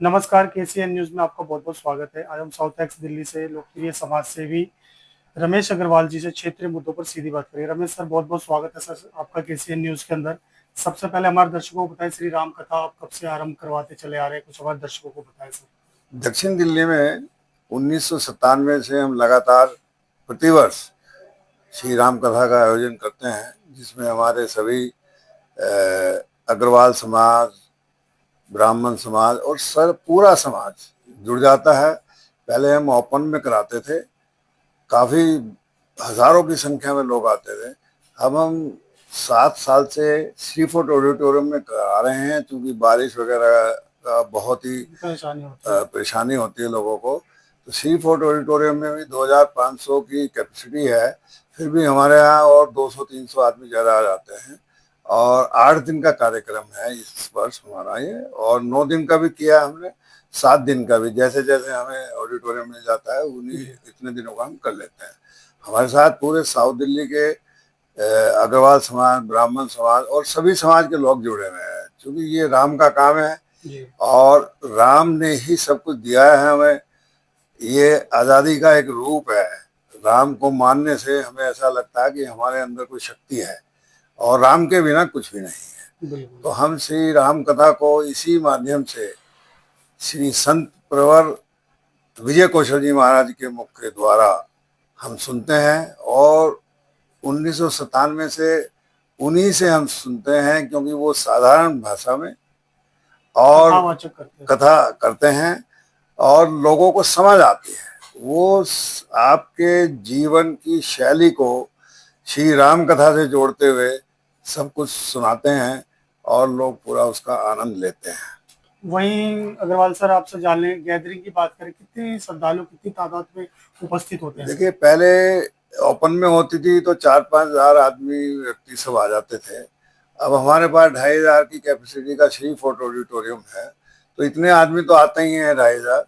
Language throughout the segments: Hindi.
नमस्कार, केसीएन न्यूज़ में आपका बहुत-बहुत स्वागत है। आज हम साउथ एक्स दिल्ली से लोकप्रिय समाज सेवी रमेश अग्रवाल जी से क्षेत्रीय मुद्दों पर सीधी बात करेंगे। रमेश सर, बहुत-बहुत स्वागत है सर आपका केसीएन न्यूज़ के अंदर। सबसे पहले हमारे दर्शकों को बताएँ, श्री राम कथा आप कब से आरंभ करवाते चले आ रहे हैं? कुछ हमारे दर्शकों को बताएँ सर। दक्षिण दिल्ली में 1997 से हम लगातार प्रतिवर्ष श्री राम कथा का आयोजन करते हैं, जिसमें हमारे सभी अग्रवाल समाज, ब्राह्मण समाज और सर पूरा समाज जुड़ जाता है। पहले हम ओपन में कराते थे, काफी हजारों की संख्या में लोग आते थे। अब हम 7 साल से श्री फोर्ट ऑडिटोरियम में करा रहे हैं, क्योंकि बारिश वगैरह का बहुत ही परेशानी होती है लोगों को। तो श्री फोर्ट ऑडिटोरियम में भी 2500 की कैपेसिटी है, फिर भी हमारे यहाँ और 200-300 आदमी ज़्यादा आ जाते हैं। और 8 दिन का कार्यक्रम है इस वर्ष हमारा ये, और 9 दिन का भी किया हमने, 7 दिन का भी। जैसे जैसे हमें ऑडिटोरियम मिल जाता है उन्हीं इतने दिनों का हम कर लेते हैं। हमारे साथ पूरे साउथ दिल्ली के अग्रवाल समाज, ब्राह्मण समाज और सभी समाज के लोग जुड़े हुए हैं, क्योंकि ये राम का काम है और राम ने ही सब कुछ दिया है हमें। ये आज़ादी का एक रूप है। राम को मानने से हमें ऐसा लगता है कि हमारे अंदर कोई शक्ति है, और राम के बिना कुछ भी नहीं है। तो हम श्री राम कथा को इसी माध्यम से श्री संत प्रवर विजय कौशल जी महाराज के मुख के द्वारा हम सुनते हैं, और 1997 से उन्हीं से हम सुनते हैं, क्योंकि वो साधारण भाषा में और कथा करते हैं और लोगों को समझ आती है। वो आपके जीवन की शैली को श्री राम कथा से जोड़ते हुए सब कुछ सुनाते हैं और लोग पूरा उसका आनंद लेते हैं। वहीं अग्रवाल सर, आपसे जान लें, गैदरिंग की बात करें, कितने श्रद्धालु कितनी तादाद में उपस्थित होते हैं? देखिए, पहले ओपन में होती थी तो 4-5 हजार आदमी व्यक्ति सब आ जाते थे। अब हमारे पास 2500 की कैपेसिटी का श्री फोर्ट ऑडिटोरियम है, तो इतने आदमी तो आते ही हैं 2500,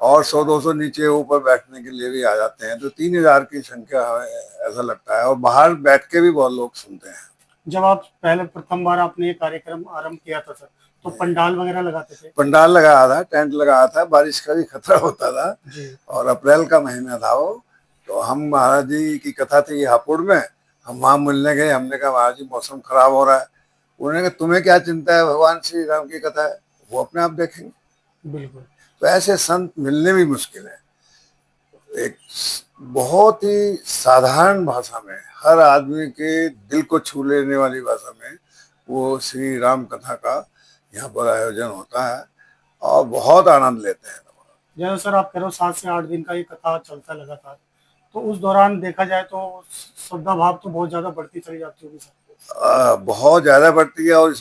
और 100-200 नीचे ऊपर बैठने के लिए भी आ जाते हैं, तो 3000 की संख्या हमें ऐसा लगता है। और बाहर बैठ के भी बहुत लोग सुनते हैं। जब आप पहले प्रथम बार आपने ये कार्यक्रम आरंभ किया था सर, तो पंडाल वगैरह लगाते थे? पंडाल लगाया था, टेंट लगाया था, बारिश का भी खतरा होता था और अप्रैल का महीना था वो। तो हम महाराज जी की कथा थी हापुड़ में, हम वहाँ मिलने गए। हमने कहा महाराज जी मौसम खराब हो रहा है। उन्होंने कहा तुम्हें क्या चिंता है, भगवान श्री राम की कथा है, वो अपने आप देखेंगे। बिल्कुल। तो ऐसे संत मिलने भी मुश्किल है। एक बहुत ही साधारण भाषा में, हर आदमी के दिल को छू लेने वाली भाषा में वो श्री राम कथा का यहाँ पर आयोजन होता है और बहुत आनंद लेते हैं। जैसे सर आप कह रहे हो 7 से 8 दिन का ये कथा चलता लगातार, तो उस दौरान देखा जाए तो श्रद्धा भाव तो बहुत ज्यादा बढ़ती चली जाती होगी सर? बहुत ज्यादा बढ़ती है। और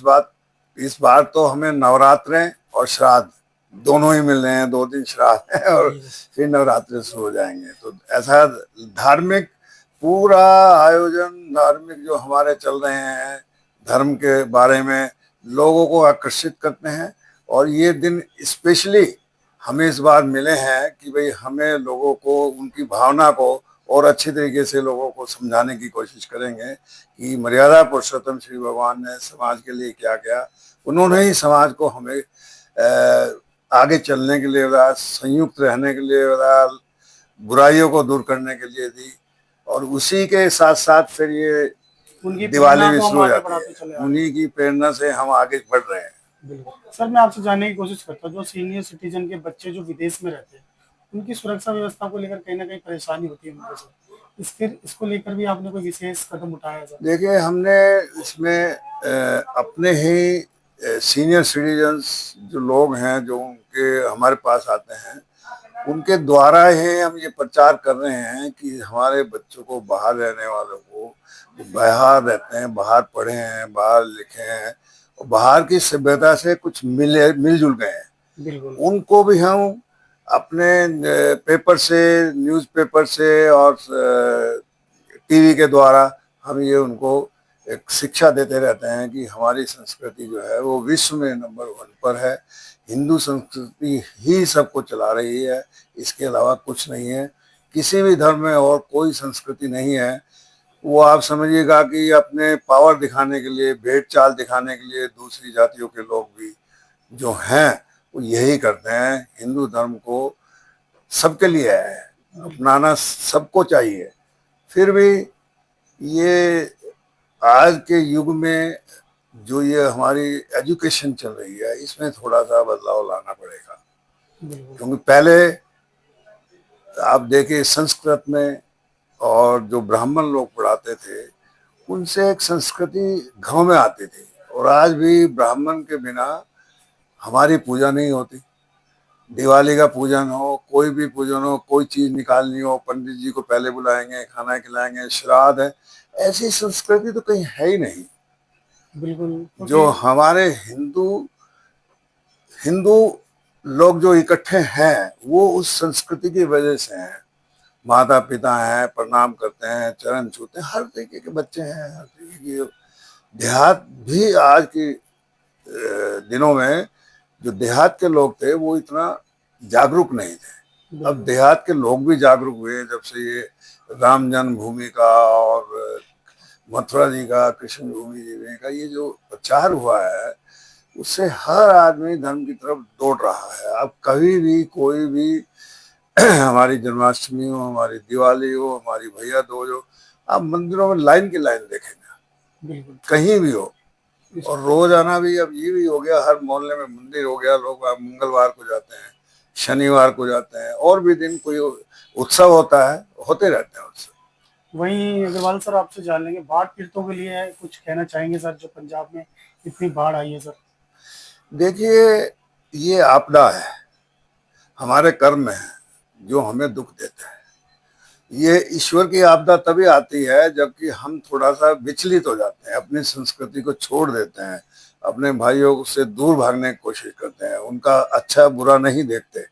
इस बार तो हमें नवरात्रें और श्राद्ध दोनों ही मिल रहे हैं। 2 दिन श्राद्ध है और फिर नवरात्रे शुरू हो जाएंगे। तो ऐसा धार्मिक पूरा आयोजन, धार्मिक जो हमारे चल रहे हैं, धर्म के बारे में लोगों को आकर्षित करते हैं। और ये दिन स्पेशली हमें इस बार मिले हैं कि भाई हमें लोगों को उनकी भावना को और अच्छी तरीके से लोगों को समझाने की कोशिश करेंगे कि मर्यादा पुरुषोत्तम श्री भगवान ने समाज के लिए क्या किया। उन्होंने ही समाज को हमें आगे चलने के लिए बताया, संयुक्त रहने के लिए बताया, बुराइयों को दूर करने के लिए दी। और उसी के साथ साथ फिर ये दिवाली भी शुरू हो जाती है। उन्हीं की प्रेरणा से हम आगे बढ़ रहे हैं। बिल्कुल सर, मैं आपसे जानने की कोशिश करता हूँ, जो सीनियर सिटीजन के बच्चे जो विदेश में रहते हैं, उनकी सुरक्षा व्यवस्था को लेकर कहीं ना कहीं परेशानी होती है उनको सर। इसको लेकर भी आपने कोई विशेष कदम उठाया सर? देखिए, हमने इसमें अपने ही सीनियर सिटीजन्स जो लोग हैं, जो उनके हमारे पास आते हैं, उनके द्वारा ही हम ये प्रचार कर रहे हैं कि हमारे बच्चों को, बाहर रहने वालों को, बाहर रहते हैं, बाहर पढ़े हैं, बाहर लिखे हैं और बाहर की सभ्यता से कुछ मिलजुल गए हैं, उनको भी हम अपने पेपर से, न्यूज़पेपर से और टीवी के द्वारा हम ये उनको एक शिक्षा देते रहते हैं कि हमारी संस्कृति जो है वो विश्व में नंबर 1 पर है। हिंदू संस्कृति ही सबको चला रही है, इसके अलावा कुछ नहीं है। किसी भी धर्म में और कोई संस्कृति नहीं है। वो आप समझिएगा कि अपने पावर दिखाने के लिए, भेड़ चाल दिखाने के लिए दूसरी जातियों के लोग भी जो हैं वो यही करते हैं। हिंदू धर्म को सबके लिए है, अपनाना सबको चाहिए। फिर भी ये आज के युग में जो ये हमारी एजुकेशन चल रही है, इसमें थोड़ा सा बदलाव लाना पड़ेगा। बिल्कुल। क्योंकि पहले आप देखिए संस्कृत में, और जो ब्राह्मण लोग पढ़ाते थे, उनसे एक संस्कृति घरों में आती थी। और आज भी ब्राह्मण के बिना हमारी पूजा नहीं होती। दिवाली का पूजन हो, कोई भी पूजन हो, कोई चीज निकालनी हो, पंडित जी को पहले बुलाएंगे, खाना खिलाएंगे, श्राद्ध है। ऐसी संस्कृति तो कहीं है ही नहीं। बिल्कुल जो क्योंकि हमारे हिंदू हिंदू लोग जो इकट्ठे हैं, वो उस संस्कृति की वजह से हैं। माता पिता हैं, प्रणाम करते हैं, चरण छूते हैं, हर तरीके के बच्चे हैं, हर तरीके की। देहात भी आज की दिनों में जो देहात के लोग थे वो इतना जागरूक नहीं थे। अब देहात के लोग भी जागरूक हुए जब से ये राम जन्मभूमि का और मथुरा जी का, कृष्ण भूमि जी का ये जो प्रचार हुआ है, उससे हर आदमी धर्म की तरफ दौड़ रहा है। अब कभी भी कोई भी हमारी जन्माष्टमी हो, हमारी दिवाली हो, हमारी भैया दूज हो, आप मंदिरों में लाइन की लाइन देखेंगे, बिल्कुल कहीं भी हो। और रोजाना भी अब ये भी हो गया, हर मोहल्ले में मंदिर हो गया। लोग अब मंगलवार को जाते हैं, शनिवार को जाते हैं, और भी दिन कोई उत्सव होता है, होते रहते हैं उत्सव। वहीं अग्रवाल सर आपसे जान लेंगे, बाढ़ पीड़ितों के लिए कुछ कहना चाहेंगे सर, जो पंजाब में इतनी बाढ़ आई है सर? देखिए, ये आपदा है, हमारे कर्म है जो हमें दुख देते हैं। ये ईश्वर की आपदा तभी आती है जबकि हम थोड़ा सा विचलित हो जाते हैं, अपनी संस्कृति को छोड़ देते हैं, अपने भाइयों से दूर भागने की कोशिश करते हैं, उनका अच्छा बुरा नहीं देखते,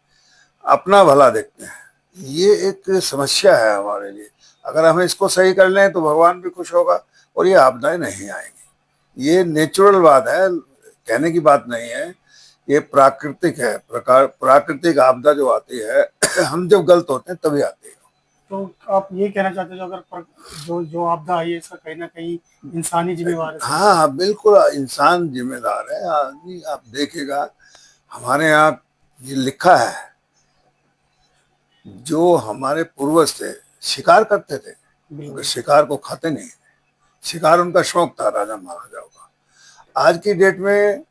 अपना भला देखते हैं। ये एक समस्या है हमारे लिए। अगर हम इसको सही कर लें तो भगवान भी खुश होगा और ये आपदाएं नहीं आएंगी। ये नेचुरल बात है, कहने की बात नहीं है, ये प्राकृतिक है। प्राकृतिक आपदा जो आती है हम जब गलत होते हैं तभी आती है। तो आप ये कहना चाहते हो जो अगर जो जो आपदा आई है इसका कहीं ना कहीं इंसानी जिम्मेवार है सर? हाँ बिल्कुल, इंसान जिम्मेदार है। आदमी, आप देखिएगा हमारे यहाँ ये लिखा है, जो हमारे पूर्वज थे शिकार करते थे, मगर शिकार को खाते नहीं। शिकार उनका शौक था, राजा महाराजाओं का। आज की डेट में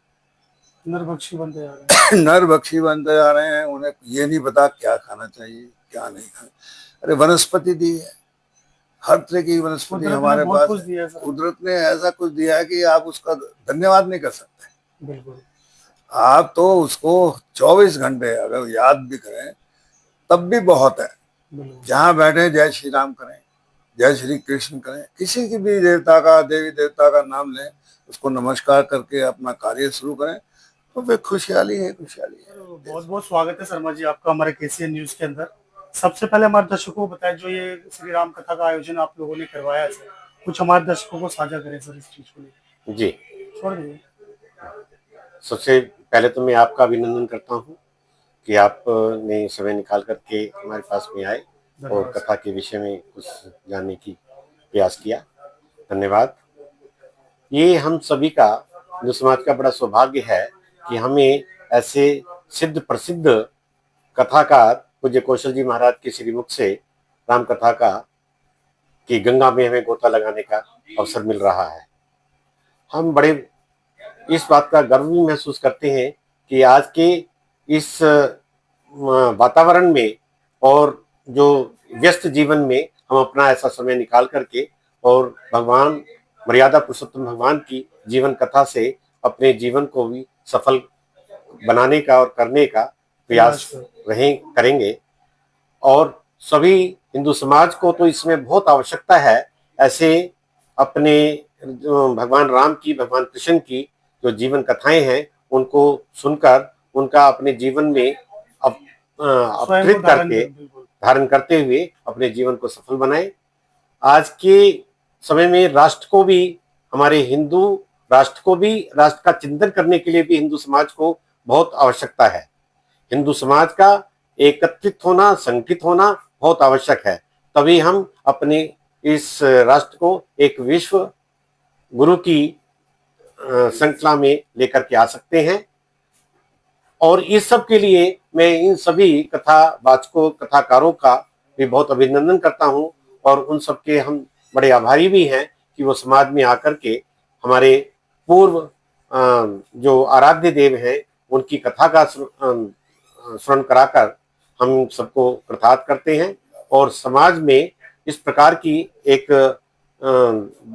नरभक्षी बनते जा रहे हैं। नरभक्षी बनते जा रहे हैं। उन्हें ये नहीं पता क्या खाना चाहिए, क्या नहीं खाना। अरे वनस्पति दी है, हर तरह की वनस्पति कुदरत ने हमारे बहुत पास कुछ है। दिया है सर। कुदरत ने ऐसा कुछ दिया है कि आप उसका धन्यवाद नहीं कर सकते। बिल्कुल आप तो उसको 24 घंटे अगर याद भी करें तब भी बहुत है। बिल्कुल। जहाँ बैठे जय श्री राम करें, जय श्री कृष्ण करें, किसी की भी देवता का, देवी देवता का नाम लें, उसको नमस्कार करके अपना कार्य शुरू करें, तो फिर खुशहाली है, खुशहाली है। बहुत बहुत स्वागत है शर्मा जी आपका हमारे केसीएन न्यूज के अंदर। सबसे पहले हमारे दर्शकों को बताएं, जो ये श्री राम कथा का आयोजन आप लोगों ने करवाया है सर, कुछ हमारे दर्शकों को साझा करें सर इस चीज को लेकर। जी, छोड़ दीजिए। सबसे पहले तो मैं आपका अभिनंदन करता हूं कि आपने समय निकाल करके हमारे पास में आए और कथा के विषय में कुछ जानने की प्रयास किया। धन्यवाद। ये हम सभी का, जो समाज का बड़ा सौभाग्य है कि हमें ऐसे सिद्ध प्रसिद्ध कथाकार पूज्य कौशल जी महाराज के श्रीमुख से राम कथा का कि गंगा में हमें गोता लगाने का अवसर मिल रहा है। हम बड़े इस बात का गर्व भी महसूस करते हैं कि आज के इस वातावरण में और जो व्यस्त जीवन में हम अपना ऐसा समय निकाल करके और भगवान, मर्यादा पुरुषोत्तम भगवान की जीवन कथा से अपने जीवन को भी सफल बनाने का और करने का प्रयास करेंगे। और सभी हिंदू समाज को तो इसमें बहुत आवश्यकता है, ऐसे अपने भगवान राम की, भगवान कृष्ण की जो जीवन कथाएं हैं उनको सुनकर उनका अपने जीवन में अवतरित करके धारण करते हुए अपने जीवन को सफल बनाएं। आज के समय में राष्ट्र को भी, हमारे हिंदू राष्ट्र को भी, राष्ट्र का चिंतन करने के लिए भी हिंदू समाज को बहुत आवश्यकता है। हिंदू समाज का एकत्रित होना, संगठित होना बहुत आवश्यक है। तभी हम अपने इस राष्ट्र को एक विश्व गुरु की श्रृंखला में लेकर के आ सकते हैं। और इस सब के लिए मैं इन सभी कथावाचकों कथाकारों का भी बहुत अभिनंदन करता हूं और उन सब के हम बड़े आभारी भी हैं कि वो समाज में आकर के हमारे पूर्व जो आराध्य देव हैं उनकी कथा का श्रवण कराकर हम सबको कृतार्थ करते हैं और समाज में इस प्रकार की एक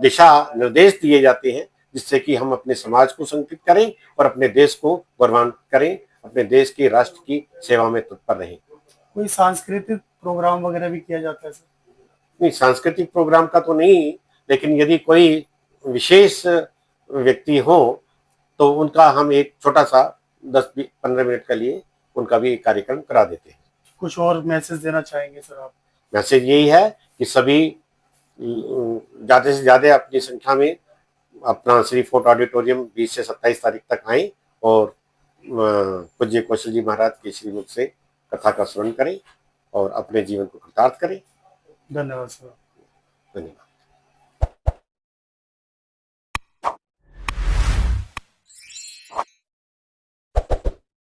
दिशा निर्देश दिए जाते हैं जिससे कि हम अपने समाज को संगठित करें और अपने देश को गौरवान्वित करें, अपने देश के राष्ट्र की सेवा में तत्पर रहें। कोई सांस्कृतिक प्रोग्राम वगैरह भी किया जाता है सर? नहीं, सांस्कृतिक प्रोग्राम का तो नहीं, लेकिन यदि कोई विशेष व्यक्ति हो तो उनका हम एक छोटा सा 10-15 मिनट के लिए उनका भी कार्यक्रम करा देते हैं। कुछ और मैसेज देना चाहेंगे सर आप? मैसेज यही है कि सभी ज्यादा से ज्यादा अपनी संख्या में अपना श्री फोर्ट ऑडिटोरियम 20 से 27 तारीख तक आए और पूज्य कौशल जी महाराज के श्रीमुख से कथा का श्रवण करें और अपने जीवन को कृतार्थ करें। धन्यवाद सर। धन्यवाद।